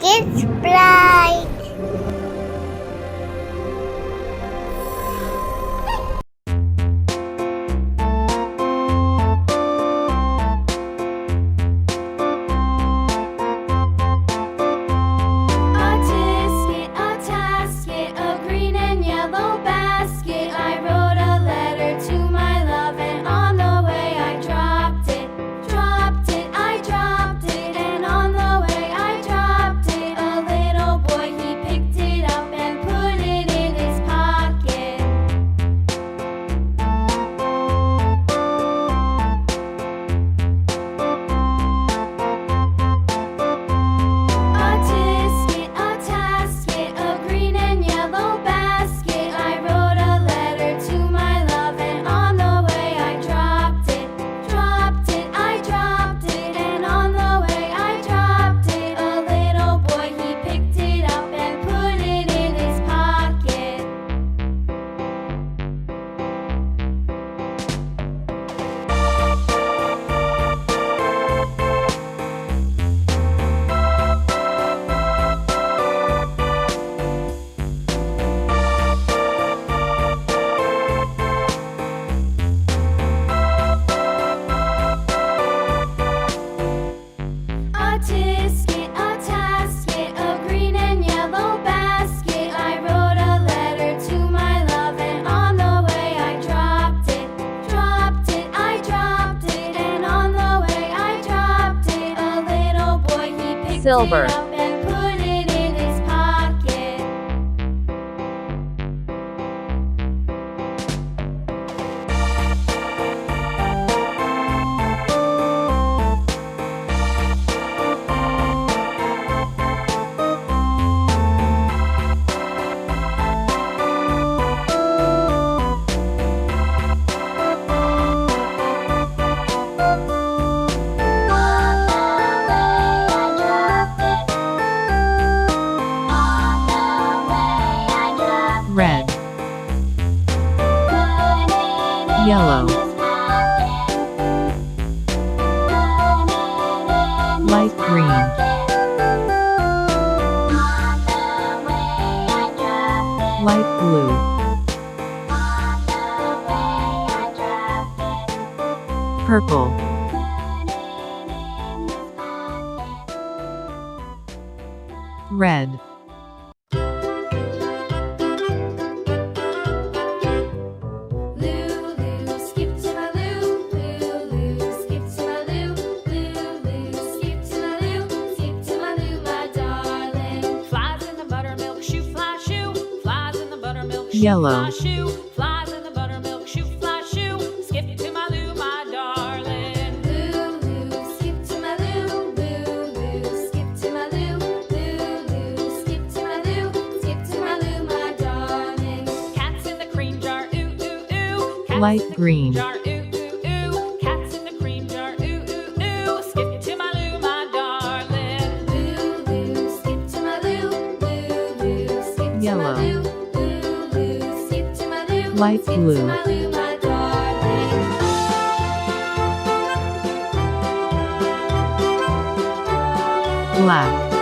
Kids Pride. A tisket, a tasket, a green and yellow basket. I wrote a letter to my love, and on the way I dropped it. I dropped it, and on the way I dropped it. A little boy, he picked it up and put it in his pocket. A tisket, a tasket, a green and yellow basket. I wrote a letter to my love, and on the way I dropped it. I dropped it, and on the way I dropped it. A little boy, he picked it up and put it in his pocket. A tisket, a tasket, a green and yellow basket. I wrote a letter to my love, and on the way I dropped it. I dropped it, and on the way I dropped it. A little boy, he picked Silver. it up and put it in his pocket. Red, yellow, light green, light blue, purple, red, Lulu, skip to my Lou. Lulu, skip to my Lou. Lulu, skip to my Lou. Skip to my Lou, my darling. Flies in the buttermilk shoe, fly shoe. Flies in the buttermilk shoe, Yellow. fly shoe. Flies in the buttermilk shoe, fly shoe. Skip to my Lou, my darling. Lulu, skip to my Lou. Lulu, skip to my Lou. Lulu, skip to my Lou. Skip to my Lou, my darling. Cats in the cream jar, ooh ooh ooh. Cats Light in the green. cream jar, ooh ooh ooh. Cats in the cream jar, ooh ooh ooh. Skip to my Lou, my darling. Lulu, skip to my Lou. Lulu, skip to Yellow. my Lou. Lulu, skip to my Lou. Light Skip blue. to my Lou, my darling. black,